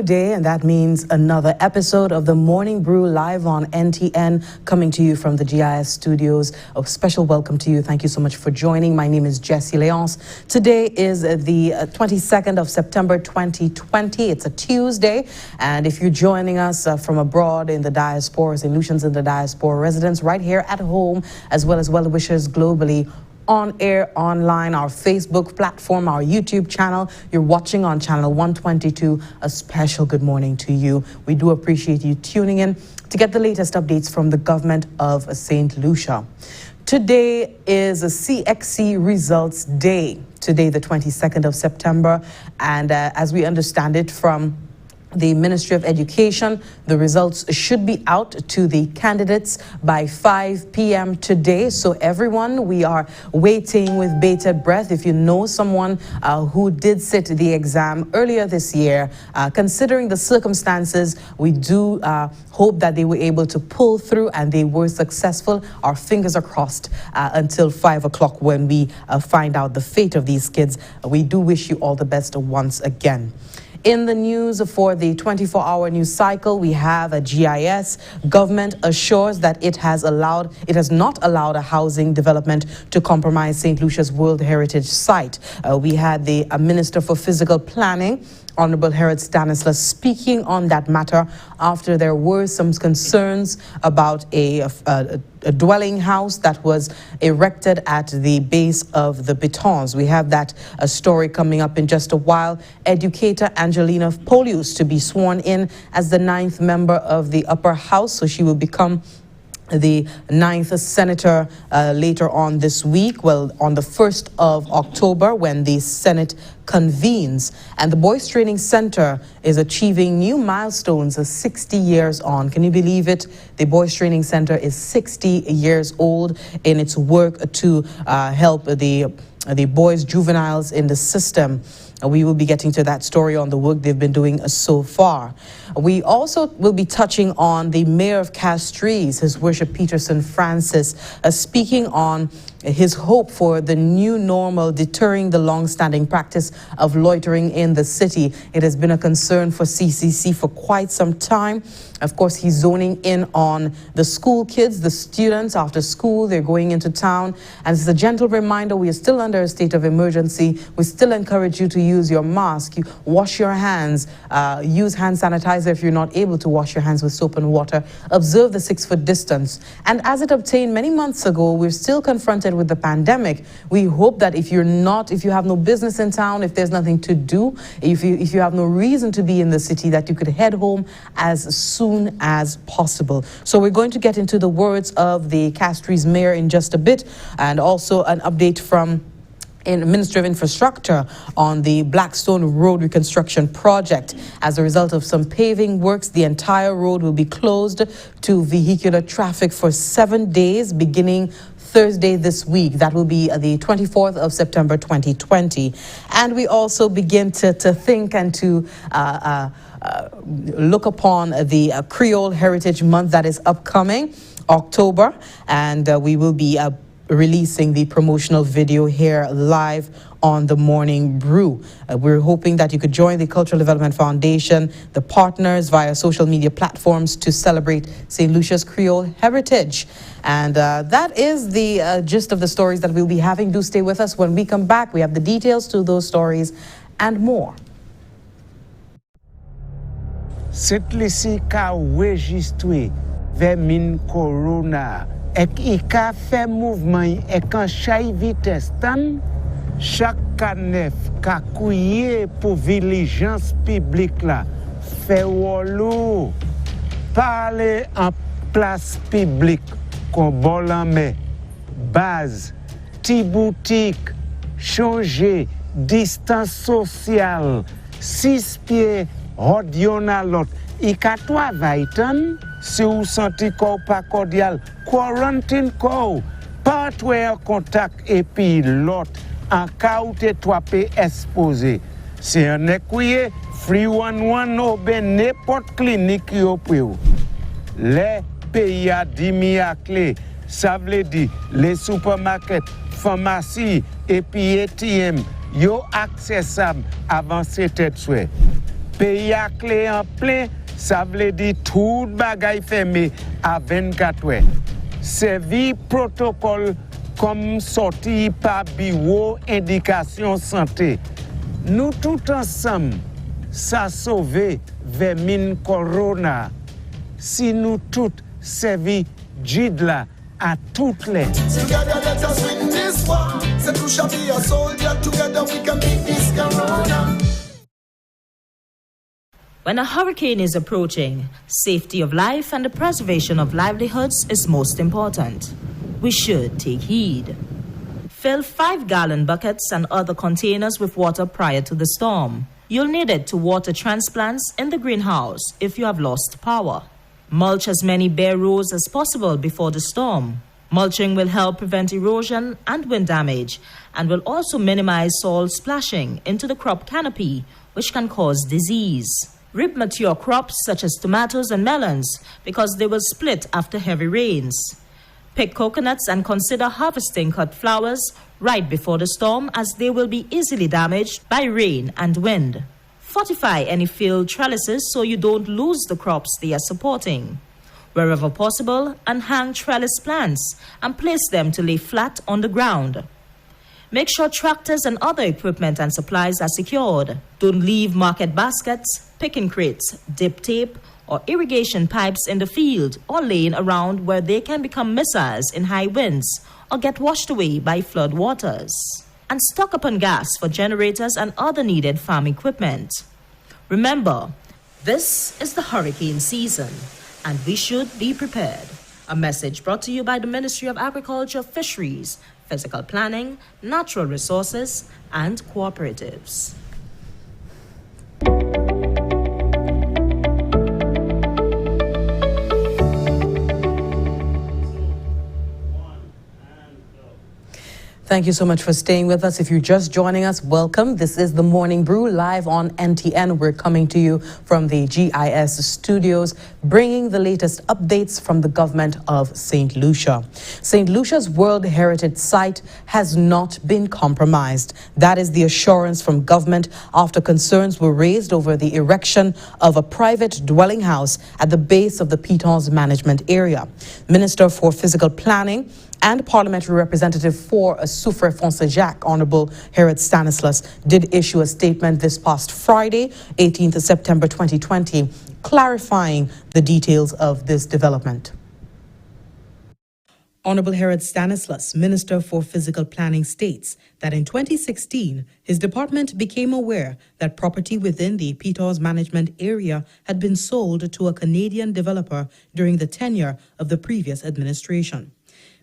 day, and that means another episode of the Morning Brew live on NTN, coming to you from the GIS studios. A special welcome to you. Thank you so much for joining. My name is Jessie Leonce. Today is the 22nd of September 2020. It's a Tuesday, and if you're joining us from abroad in the diaspora, St. Lucians in the diaspora, residents right here at home, as well as well-wishers globally, on air, online, our Facebook platform, our YouTube channel. You're watching on channel 122. A special good morning to you. We do appreciate you tuning in to get the latest updates from the government of St. Lucia. Today is a CXC Results Day. Today, the 22nd of September. And as we understand it from the Ministry of Education, the results should be out to the candidates by 5 p.m. today. So everyone, we are waiting with bated breath. If you know someone who did sit the exam earlier this year, considering the circumstances, we do hope that they were able to pull through and they were successful. Our fingers are crossed until 5 o'clock when we find out the fate of these kids. We do wish you all the best once again. In the news for the 24-hour news cycle, we have a GIS. Government assures that it has not allowed a housing development to compromise St. Lucia's World Heritage Site. We had the Minister for Physical Planning, Honorable Herod Stanislaus, speaking on that matter after there were some concerns about a dwelling house that was erected at the base of the Betons. We have that story coming up in just a while. Educator Angelina Polius to be sworn in as the 9th member of the upper house, so she will become the 9th senator later on this week, well, on the 1st of October when the Senate convenes. And the Boys Training Center is achieving new milestones 60 years on. Can you believe it? The Boys Training Center is 60 years old in its work to help the boys, juveniles in the system. We will be getting to that story on the work they've been doing so far. We also will be touching on the Mayor of Castries, His Worship Peterson Francis, speaking on his hope for the new normal deterring the long-standing practice of loitering in the city. It has been a concern for CCC for quite some time. Of course, he's zoning in on the school kids, the students after school. They're going into town. And as a gentle reminder, we are still under a state of emergency. We still encourage you to use your mask, wash your hands, use hand sanitizer if you're not able to wash your hands with soap and water. Observe the 6-foot distance. And as it obtained many months ago, we're still confronted with the pandemic. We hope that if you have no business in town, if there's nothing to do, if you have no reason to be in the city, that you could head home as soon as possible. So we're going to get into the words of the Castries mayor in just a bit, and also an update from Ministry of Infrastructure on the Blackstone Road reconstruction project. As a result of some paving works, the entire road will be closed to vehicular traffic for 7 days beginning Thursday this week. That will be the 24th of September 2020. And we also begin to think and to look upon the Creole Heritage Month that is upcoming, October, and we will be releasing the promotional video here live on the Morning Brew. We're hoping that you could join the Cultural Development Foundation, the partners via social media platforms to celebrate St. Lucia's Creole heritage. And that is the gist of the stories that we'll be having. Do stay with us. When we come back, we have the details to those stories and more. St. Lucia ka registre vermin corona. Ek I ka fait mouvement ek an chay vitesse tan, chaque canef ka kouye pour viligence publique la, fait wolo, parler en place publique, kon bon lanme, base, ti boutique, changer, distance sociale, 6 pieds, rodyon à l'autre. I ka travay tan, si ou senti ko pa cordial, quarantine ko, pas en contact et puis l'autre, en cas où te toi pe exposé. C'est un écouye, free 11 ou ben n'importe clinique yo pou. Les pays a dimi à clé, ça veut dire les supermarkets, pharmacies et puis ATM, yo accessible avant c'était souhait. Pays a clé en plein, ça veut dire tout bagay fermé à 24 heures. Servi protocole comme sorti par bureau indication santé. Nous tout ensemble, ça sauver vermine corona. Si nous tous servi Jidla à toutes les. Together let us win this war. Say Lucia be a soldier. Together we can beat this corona. When a hurricane is approaching, safety of life and the preservation of livelihoods is most important. We should take heed. Fill 5-gallon buckets and other containers with water prior to the storm. You'll need it to water transplants in the greenhouse if you have lost power. Mulch as many bare rows as possible before the storm. Mulching will help prevent erosion and wind damage and will also minimize soil splashing into the crop canopy, which can cause disease. Rip mature crops such as tomatoes and melons because they will split after heavy rains. Pick coconuts and consider harvesting cut flowers right before the storm as they will be easily damaged by rain and wind. Fortify any field trellises so you don't lose the crops they are supporting. Wherever possible, unhang trellis plants and place them to lay flat on the ground. Make sure tractors and other equipment and supplies are secured. Don't leave market baskets, picking crates, dip tape, or irrigation pipes in the field or laying around where they can become missiles in high winds or get washed away by flood waters. And stock up on gas for generators and other needed farm equipment. Remember, this is the hurricane season, and we should be prepared. A message brought to you by the Ministry of Agriculture, Fisheries, Physical Planning, Natural Resources, and Cooperatives. Thank you so much for staying with us. If you're just joining us, welcome. This is the Morning Brew live on NTN. We're coming to you from the GIS studios, bringing the latest updates from the government of St. Lucia. St. Lucia's World Heritage Site has not been compromised. That is the assurance from government after concerns were raised over the erection of a private dwelling house at the base of the Pitons management area. Minister for Physical Planning and Parliamentary Representative for Soufrière Fonsejac, Honorable Herod Stanislas, did issue a statement this past Friday, 18th of September 2020, clarifying the details of this development. Honorable Herod Stanislas, Minister for Physical Planning, states that in 2016, his department became aware that property within the Pitons management area had been sold to a Canadian developer during the tenure of the previous administration.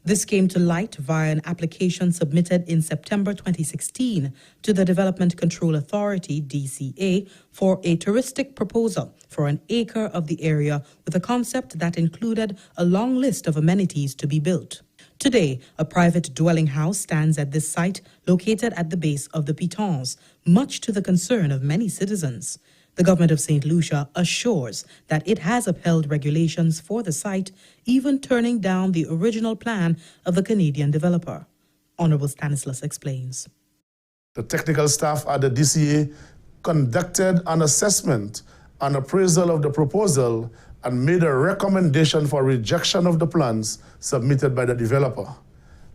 This came to light via an application submitted in September 2016 to the Development Control Authority, DCA, for a touristic proposal for an acre of the area with a concept that included a long list of amenities to be built. Today, a private dwelling house stands at this site located at the base of the Pitons, much to the concern of many citizens. The government of St. Lucia assures that it has upheld regulations for the site, even turning down the original plan of the Canadian developer. Honorable Stanislas explains. The technical staff at the DCA conducted an assessment and appraisal of the proposal and made a recommendation for rejection of the plans submitted by the developer.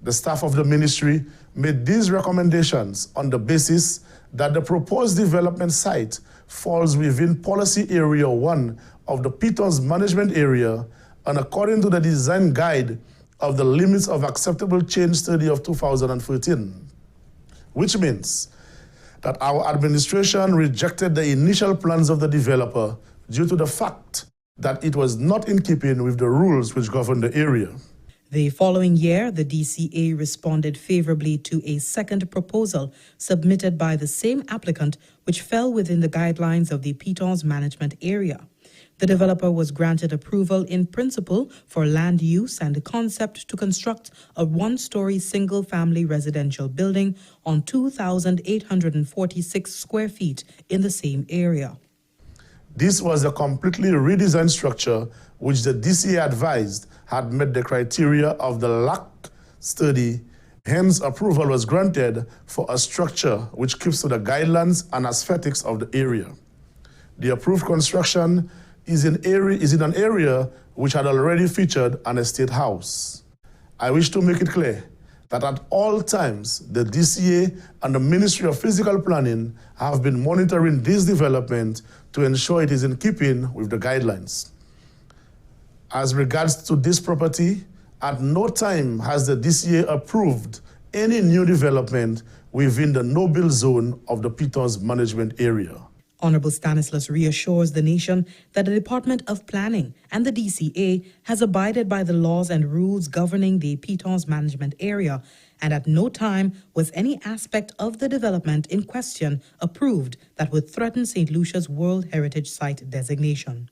The staff of the ministry made these recommendations on the basis that the proposed development site falls within Policy Area 1 of the Pitons Management Area and according to the design guide of the Limits of Acceptable Change Study of 2013, which means that our administration rejected the initial plans of the developer due to the fact that it was not in keeping with the rules which govern the area. The following year, the DCA responded favorably to a second proposal submitted by the same applicant, which fell within the guidelines of the Pitons management area. The developer was granted approval in principle for land use and a concept to construct a one-story single-family residential building on 2,846 square feet in the same area. This was a completely redesigned structure which the DCA advised had met the criteria of the LAC study. Hence, approval was granted for a structure which keeps to the guidelines and aesthetics of the area. The approved construction is in an area which had already featured an estate house. I wish to make it clear that at all times, the DCA and the Ministry of Physical Planning have been monitoring this development to ensure it is in keeping with the guidelines. As regards to this property, at no time has the DCA approved any new development within the no-build zone of the Pitons management area. Honorable Stanislaus reassures the nation that the Department of Planning and the DCA has abided by the laws and rules governing the Pitons management area, and at no time was any aspect of the development in question approved that would threaten St. Lucia's World Heritage Site designation.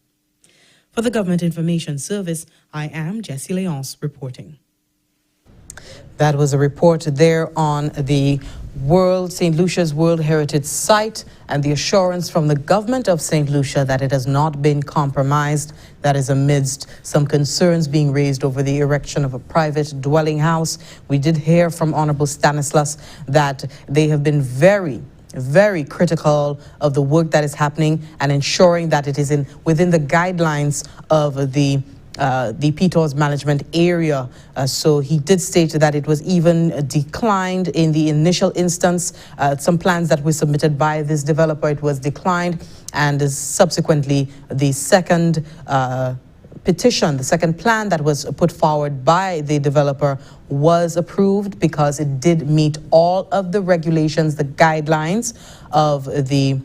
For the Government Information Service, I am Jessie Leonce reporting. That was a report there on the St. Lucia's World Heritage Site and the assurance from the government of St. Lucia that it has not been compromised. That is amidst some concerns being raised over the erection of a private dwelling house. We did hear from Honorable Stanislaus that they have been very critical of the work that is happening and ensuring that it is within the guidelines of the Pitons management area. So he did state that it was even declined in the initial instance. Some plans that were submitted by this developer, it was declined, and subsequently the second petition, the second plan that was put forward by the developer was approved because it did meet all of the regulations, the guidelines of the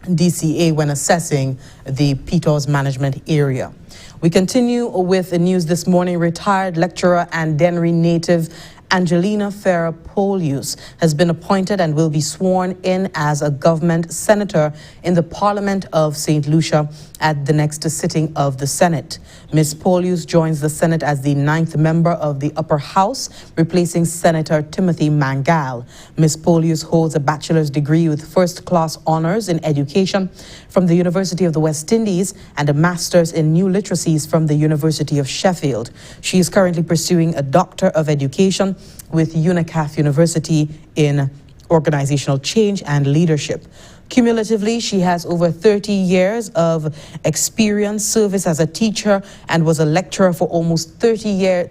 DCA when assessing the Pitons management area. We continue with the news this morning. Retired lecturer and Dennery native Angelina Ferrer-Polius has been appointed and will be sworn in as a government senator in the Parliament of St. Lucia at the next sitting of the Senate. Ms. Polius joins the Senate as the 9th member of the Upper House, replacing Senator Timothy Mangal. Ms. Polius holds a bachelor's degree with first-class honors in education from the University of the West Indies and a master's in new literacies from the University of Sheffield. She is currently pursuing a Doctor of Education with UNICAF University in Organizational Change and Leadership. Cumulatively, she has over 30 years of experience, service as a teacher, and was a lecturer for almost 13 years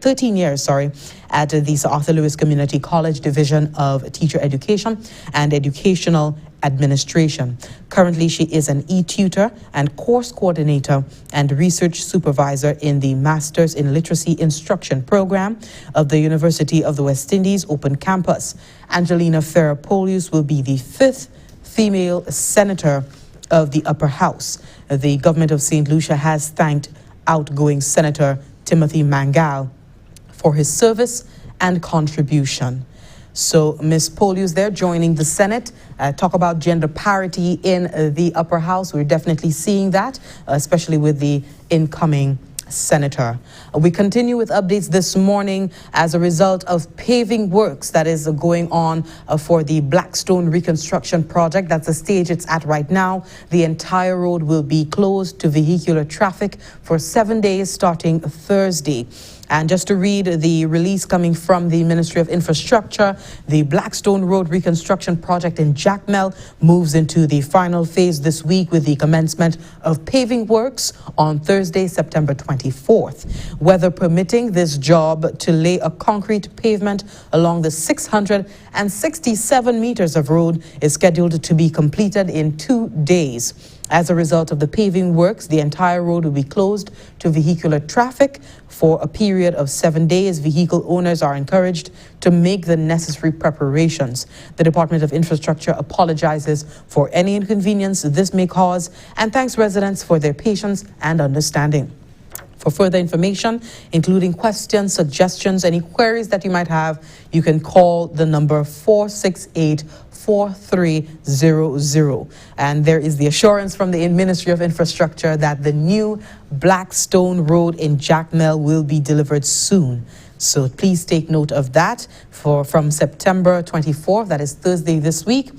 at the Sir Arthur Lewis Community College Division of Teacher Education and Educational Administration. Currently, she is an e-tutor and course coordinator and research supervisor in the Masters in Literacy Instruction program of the University of the West Indies Open Campus. Angelina Ferrer-Polius will be the 5th female senator of the Upper House. The government of St. Lucia has thanked outgoing Senator Timothy Mangal for his service and contribution. So Ms. Polius there joining the Senate. Talk about gender parity in the Upper House. We're definitely seeing that, especially with the incoming senator. We continue with updates this morning as a result of paving works that is going on for the Blackstone reconstruction project. That's the stage it's at right now. The entire road will be closed to vehicular traffic for 7 days starting Thursday. And just to read the release coming from the Ministry of Infrastructure, the Blackstone Road reconstruction project in Jacmel moves into the final phase this week with the commencement of paving works on Thursday, September 24th. Weather permitting, this job to lay a concrete pavement along the 667 meters of road is scheduled to be completed in 2 days. As a result of the paving works, the entire road will be closed to vehicular traffic for a period of 7 days. Vehicle owners are encouraged to make the necessary preparations. The Department of Infrastructure apologizes for any inconvenience this may cause and thanks residents for their patience and understanding. For further information, including questions, suggestions, any queries that you might have, you can call the number 468-4300. And there is the assurance from the Ministry of Infrastructure that the new Blackstone Road in Jacmel will be delivered soon. So please take note of that. From September 24th, that is Thursday this week,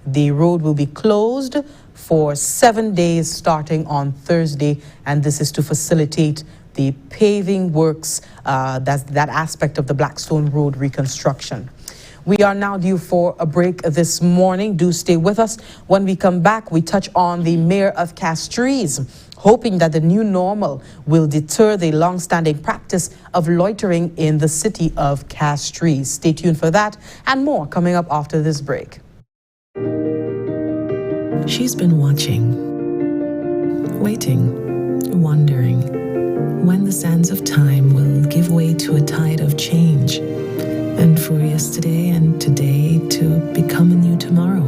the road will be closed for 7 days starting on Thursday, and this is to facilitate the paving works, that's that aspect of the Blackstone Road reconstruction. We are now due for a break this morning. Do stay with us. When we come back, we touch on the mayor of Castries, hoping that the new normal will deter the long-standing practice of loitering in the city of Castries. Stay tuned for that and more coming up after this break. She's been watching, waiting, wondering when the sands of time will give way to a tide of change, and for yesterday and today to become a new tomorrow.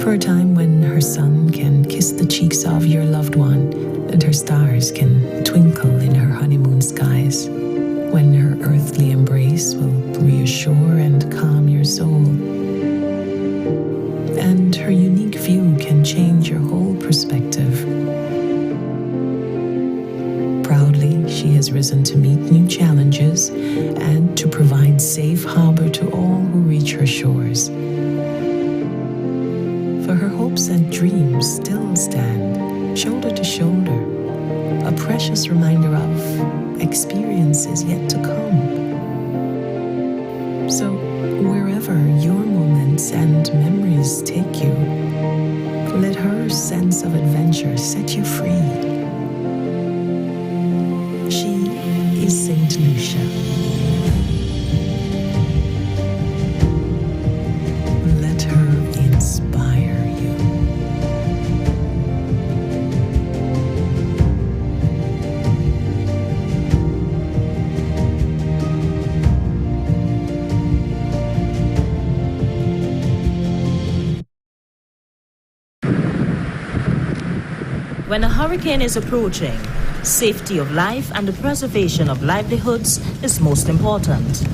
For a time when her sun can kiss the cheeks of your loved one and her stars can twinkle in her honeymoon skies. When her earthly embrace will reassure and calm your soul. And her unique view can change your whole perspective. Proudly, she has risen to meet new challenges and to provide safe harbor to all who reach her shores. For her hopes and dreams still stand, shoulder to shoulder, a precious reminder of experiences yet to come. So, wherever your moments and memories take you, let her sense of adventure set you free. She is Saint Lucia. Let her inspire you. When a hurricane is approaching, safety of life and the preservation of livelihoods is most important.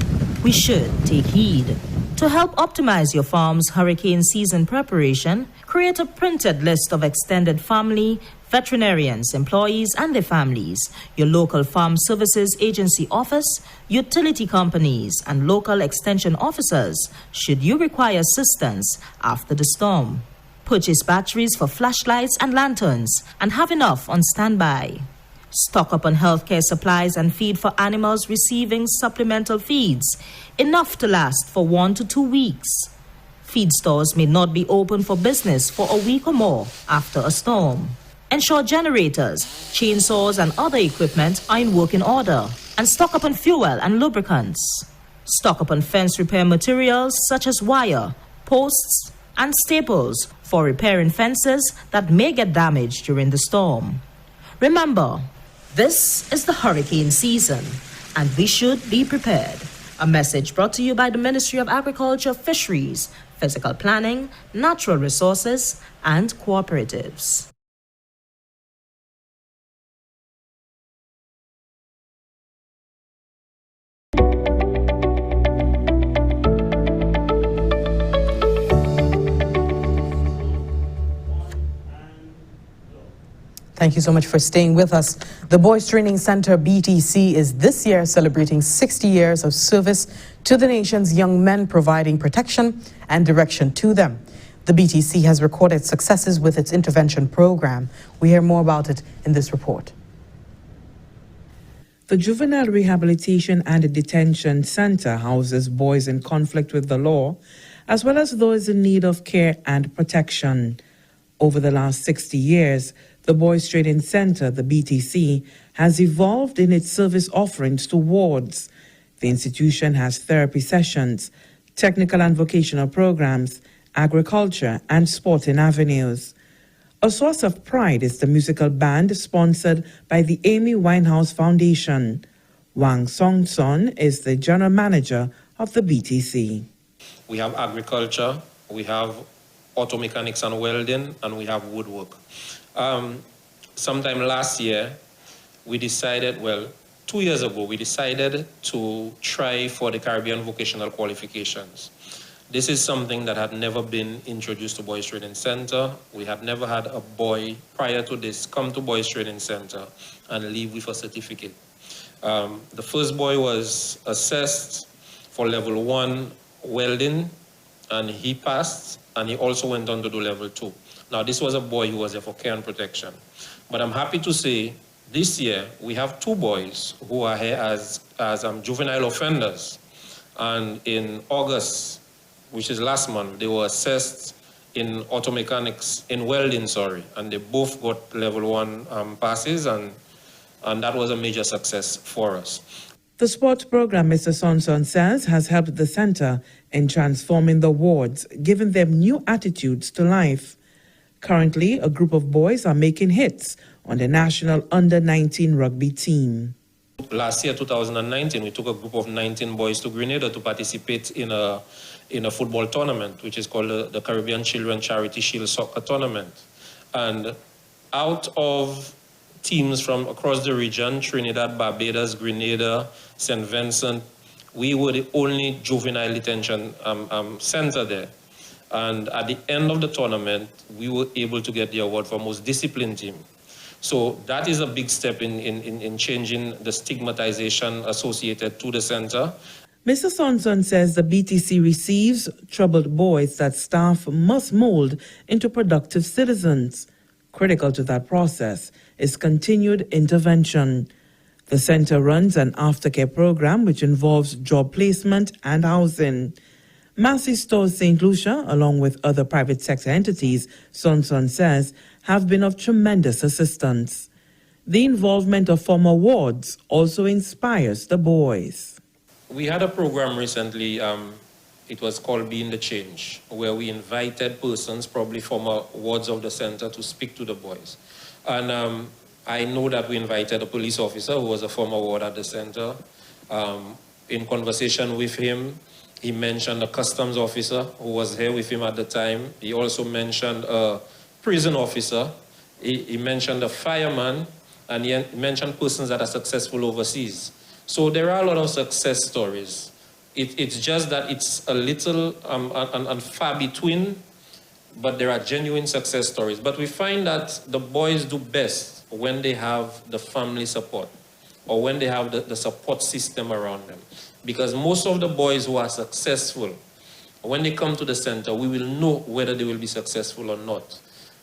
We should take heed. To help optimize your farm's hurricane season preparation, create a printed list of extended family, veterinarians, employees, and their families, your local farm services agency office, utility companies, and local extension officers should you require assistance after the storm. Purchase batteries for flashlights and lanterns and have enough on standby. Stock up on healthcare supplies and feed for animals receiving supplemental feeds, enough to last for 1 to 2 weeks. Feed stores may not be open for business for a week or more after a storm. Ensure generators, chainsaws, and other equipment are in working order. And stock up on fuel and lubricants. Stock up on fence repair materials such as wire, posts, and staples for repairing fences that may get damaged during the storm. Remember, this is the hurricane season, and we should be prepared. A message brought to you by the Ministry of Agriculture, Fisheries, Physical Planning, Natural Resources, and Cooperatives. Thank you so much for staying with us. The Boys Training Center, BTC, is this year celebrating 60 years of service to the nation's young men, providing protection and direction to them. The BTC has recorded successes with its intervention program. We hear more about it in this report. The Juvenile Rehabilitation and Detention Center houses boys in conflict with the law, as well as those in need of care and protection. Over the last 60 years, the Boys Training Center, the BTC, has evolved in its service offerings to wards. The institution has therapy sessions, technical and vocational programs, agriculture, and sporting avenues. A source of pride is the musical band sponsored by the Amy Winehouse Foundation. Wang Song Son is the general manager of the BTC. We have agriculture, we have auto mechanics and welding, and we have woodwork. Sometime last year, we decided, 2 years ago, we decided to try for the Caribbean vocational qualifications. This is something that had never been introduced to Boys Training Center. We had never had a boy prior to this come to Boys Training Center and leave with a certificate. The first boy was assessed for level 1 welding, and he passed, and he also went on to do level 2. Now, this was a boy who was there for care and protection. But I'm happy to say this year we have 2 boys who are here as juvenile offenders. And in August which is last month, they were assessed in auto mechanics, in welding, and they both got level 1 passes, and that was a major success for us. The sports program, Mr. Sonson says, has helped the center in transforming the wards, giving them new attitudes to life. Currently, a group of boys are making hits on the national under-19 rugby team. Last year, 2019, we took a group of 19 boys to Grenada to participate in a football tournament, which is called the Caribbean Children Charity Shield Soccer Tournament. And out of teams from across the region, Trinidad, Barbados, Grenada, St. Vincent, we were the only juvenile detention center there. And at the end of the tournament, we were able to get the award for most disciplined team. So that is a big step in changing the stigmatization associated to the center. Mr. Sonson says the BTC receives troubled boys that staff must mold into productive citizens. Critical to that process is continued intervention. The center runs an aftercare program which involves job placement and housing. Massey Stores St. Lucia, along with other private sector entities, Sonson says, have been of tremendous assistance. The involvement of former wards also inspires the boys. We had a program recently, it was called Being the Change, where we invited persons, probably former wards of the center, to speak to the boys. And I know that we invited a police officer who was a former ward at the center. In conversation with him, he mentioned a customs officer who was here with him at the time. He also mentioned a prison officer. He mentioned a fireman, and he mentioned persons that are successful overseas. So there are a lot of success stories. It's just that it's a little and far between, but there are genuine success stories. But we find that the boys do best when they have the family support, or when they have the support system around them. Because most of the boys who are successful, when they come to the center, we will know whether they will be successful or not.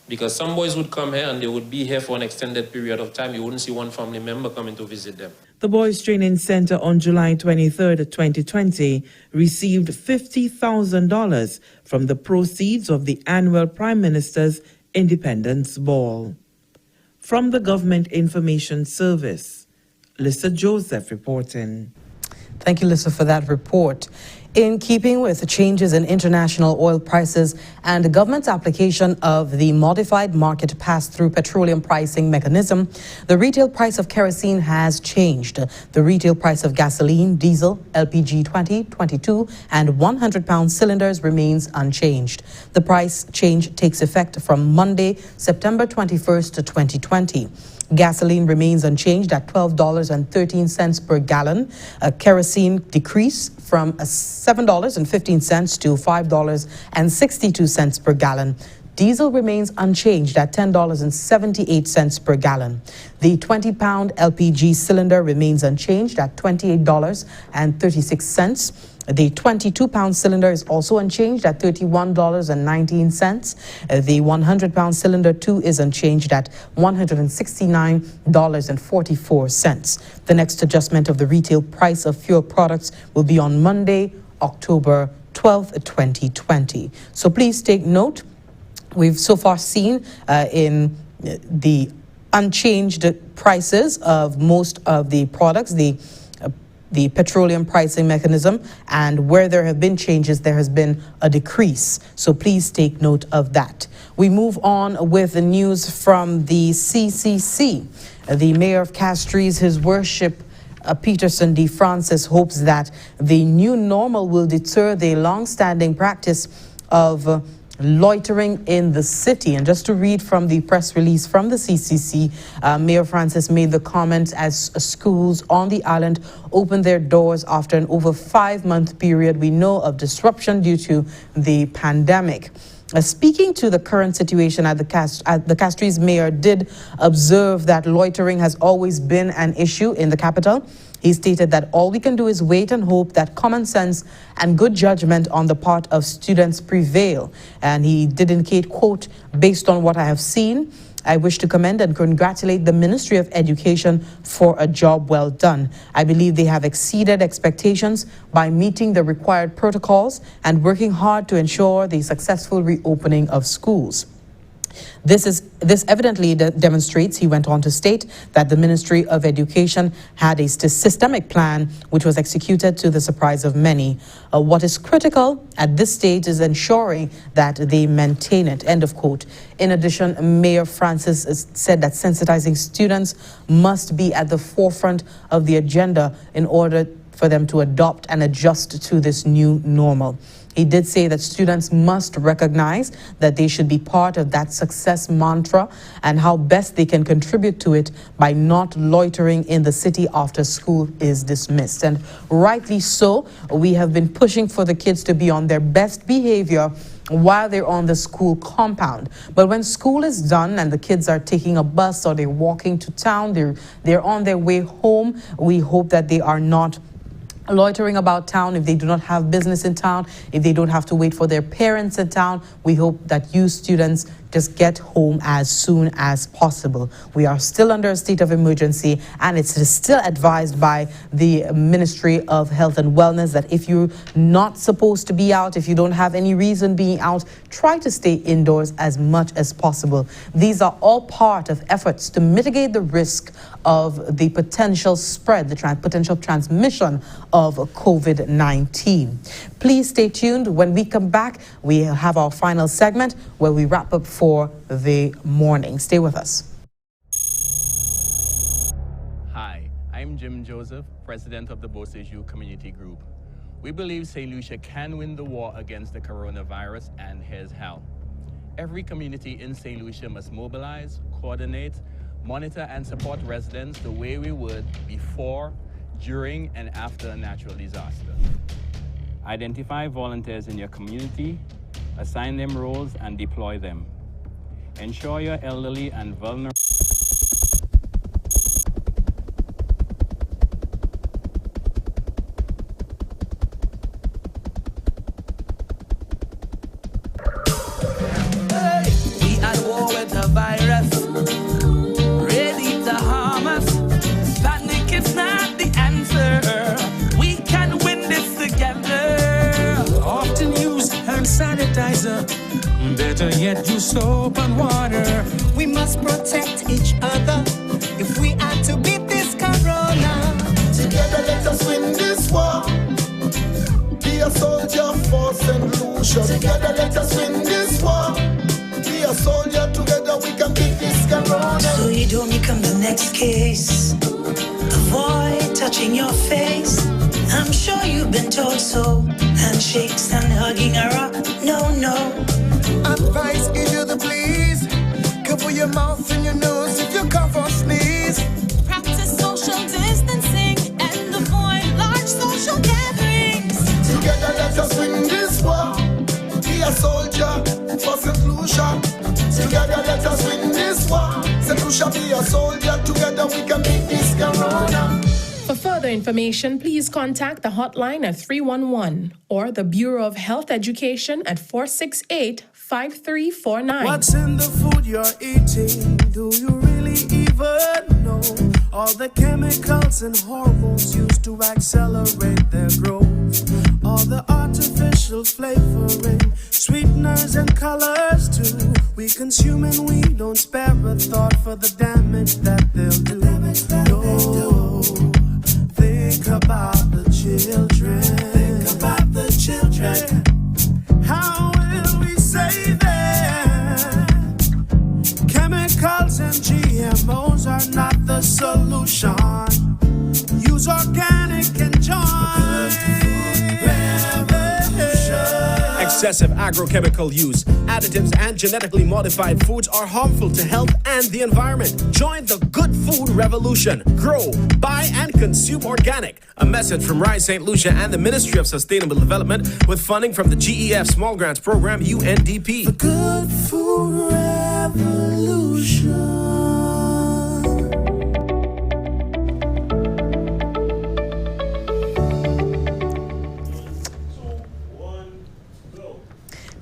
Because some boys would come here and they would be here for an extended period of time. You wouldn't see one family member coming to visit them. The Boys Training Center on July 23, 2020, received $50,000 from the proceeds of the annual Prime Minister's Independence Ball. From the Government Information Service, Lisa Joseph reporting. Thank you, Lisa, for that report. In keeping with the changes in international oil prices and the government's application of the modified market pass-through petroleum pricing mechanism, the retail price of kerosene has changed. The retail price of gasoline, diesel, LPG 20, 22, and 100-pound cylinders remains unchanged. The price change takes effect from Monday, September 21st, 2020. Gasoline remains unchanged at $12.13 per gallon. Kerosene decreased from $7.15 to $5.62 per gallon. Diesel remains unchanged at $10.78 per gallon. The 20-pound LPG cylinder remains unchanged at $28.36. The 22-pound cylinder is also unchanged at $31.19. The 100-pound cylinder, too, is unchanged at $169.44. The next adjustment of the retail price of fuel products will be on Monday, October 12th, 2020. So please take note. We've so far seen in the unchanged prices of most of the products, the petroleum pricing mechanism, and where there have been changes, there has been a decrease. So please take note of that. We move on with the news from the CCC. The mayor of Castries, His Worship Peterson D. Francis, hopes that the new normal will deter the long-standing practice of loitering in the city. And just to read from the press release from the CCC, Mayor Francis made the comment as schools on the island opened their doors after an over 5-month period we know of disruption due to the pandemic. Speaking to the current situation at the Castries, mayor did observe that loitering has always been an issue in the capital. He stated that all we can do is wait and hope that common sense and good judgment on the part of students prevail. And he did indicate, quote, based on what I have seen, I wish to commend and congratulate the Ministry of Education for a job well done. I believe they have exceeded expectations by meeting the required protocols and working hard to ensure the successful reopening of schools. This evidently demonstrates, he went on to state, that the Ministry of Education had a systemic plan which was executed to the surprise of many. What is critical at this stage is ensuring that they maintain it. End of quote. In addition, Mayor Francis said that sensitizing students must be at the forefront of the agenda in order for them to adopt and adjust to this new normal. He did say that students must recognize that they should be part of that success mantra and how best they can contribute to it by not loitering in the city after school is dismissed. And rightly so, we have been pushing for the kids to be on their best behavior while they're on the school compound. But when school is done and the kids are taking a bus or they're walking to town, they're on their way home, we hope that they are not loitering about town. If they do not have business in town, if they don't have to wait for their parents in town, we hope that you students just get home as soon as possible. We are still under a state of emergency, and it's still advised by the Ministry of Health and Wellness that if you're not supposed to be out, if you don't have any reason being out, try to stay indoors as much as possible. These are all part of efforts to mitigate the risk of the potential spread, the potential transmission of COVID-19. Please stay tuned. When we come back, we have our final segment where we wrap up for the morning. Stay with us. Hi, I'm Jim Joseph, president of the Boseju Community Group. We believe St. Lucia can win the war against the coronavirus, and here's how. Every community in St. Lucia must mobilize, coordinate, monitor, and support residents the way we would before, during, and after a natural disaster. Identify volunteers in your community, assign them roles, and deploy them. Ensure your elderly and vulnerable We at war with the virus, ready to harm us. Panic is not the answer. We can win this together. Often use hand sanitizer, better yet use soap and water. We must protect each other if we are to beat this corona. Together let us win this war. Be a soldier for St. Lucia. Together let us win this war. Be a soldier, together we can beat this corona. So you don't become the next case. Avoid touching your face. I'm sure you've been told so. Handshakes and hugging are a no. Advice give you the please. Cover your mouth and your nose if you cough or sneeze. Practice social distancing and avoid large social gatherings. Together let us win this war. Be a soldier for St. Lucia. Together let us win this war. St. Lucia, be a soldier. Together we can beat this corona. For further information, please contact the hotline at 311 or the Bureau of Health Education at 468-5349. What's in the food you're eating? Do you really even know? All the chemicals and hormones used to accelerate their growth. All the artificial flavoring, sweeteners and colors too. We consume and we don't spare a thought for the damage that they'll do. No, think about the children. Think about the children. How will we save them? Chemicals and GMOs are not the solution. Use organic and join. Excessive agrochemical use, additives, and genetically modified foods are harmful to health and the environment. Join the good food revolution. Grow, buy, and consume organic. A message from Rise St. Lucia and the Ministry of Sustainable Development with funding from the GEF Small Grants Program, UNDP. The good food revolution.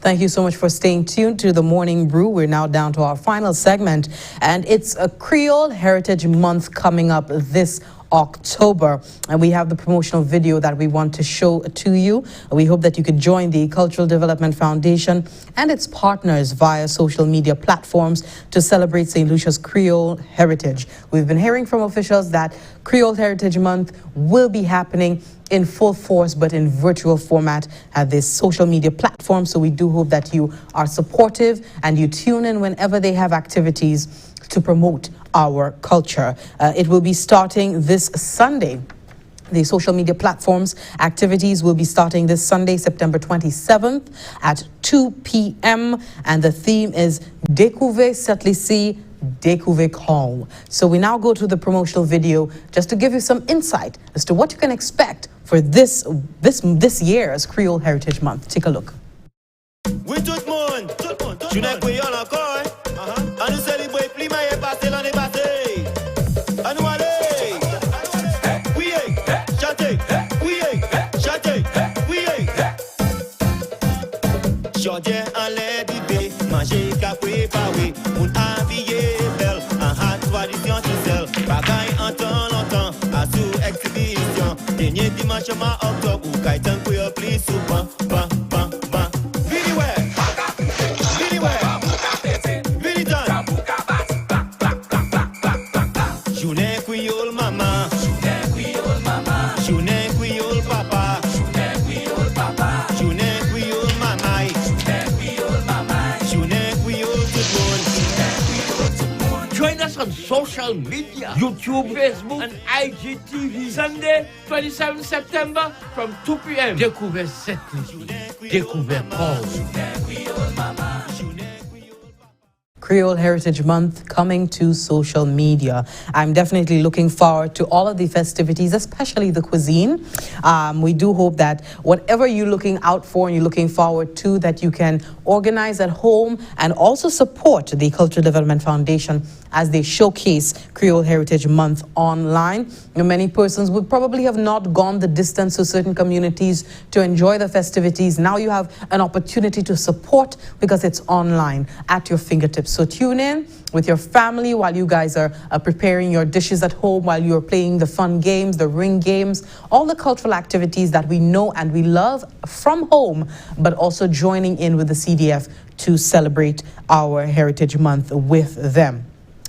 Thank you so much for staying tuned to the Morning Brew. We're now down to our final segment, and it's a Creole Heritage Month coming up this October, and we have the promotional video that we want to show to you. We hope that you could join the Cultural Development Foundation and its partners via social media platforms to celebrate St. Lucia's Creole heritage. We've been hearing from officials that Creole Heritage Month will be happening in full force, but in virtual format at this social media platform. So we do hope that you are supportive and you tune in whenever they have activities to promote our culture. It will be starting this Sunday. The social media platforms activities will be starting this Sunday, September 27th at 2 p.m. And the theme is Découvrez cette lycée, Découvrez Creole. So we now go to the promotional video just to give you some insight as to what you can expect for this year's Creole Heritage Month. Take a look. Oui, tout le monde, je n'ai créole encore, à nous célébrer, plus maille passé l'année passée. À nous aller, oui, chanter, oui, chanter, oui. Jardin en l'air d'idée, manger qu'à préparer, pour habiller belle, en hâte tradition tout seul, bagaille en temps longtemps, à sous exhibition, dernier dimanche en octobre, ou kaitan créole plus souvent, on social media, YouTube, Facebook, and IGTV. Sunday, 27 September from 2 p.m. Découvrez cette lycée, Découvrez Creole. Creole Heritage Month coming to social media. I'm definitely looking forward to all of the festivities, especially the cuisine. We do hope that whatever you're looking out for and you're looking forward to, that you can organize at home and also support the Cultural Development Foundation as they showcase Creole Heritage Month online. Many persons would probably have not gone the distance to certain communities to enjoy the festivities. Now you have an opportunity to support because it's online at your fingertips. So tune in with your family while you guys are preparing your dishes at home, while you're playing the fun games, the ring games, all the cultural activities that we know and we love from home, but also joining in with the CDF to celebrate our Heritage Month with them.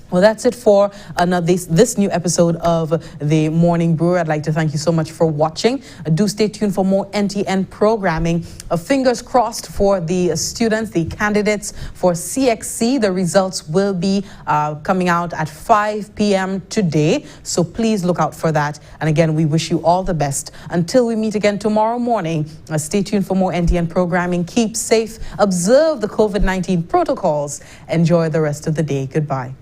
Well, that's it for this new episode of the Morning Brew. I'd like to thank you so much for watching. Do stay tuned for more NTN programming. Fingers crossed for the students, the candidates for CXC. The results will be coming out at 5 p.m. today. So please look out for that. And again, we wish you all the best. Until we meet again tomorrow morning, stay tuned for more NTN programming. Keep safe. Observe the COVID-19 protocols. Enjoy the rest of the day. Goodbye.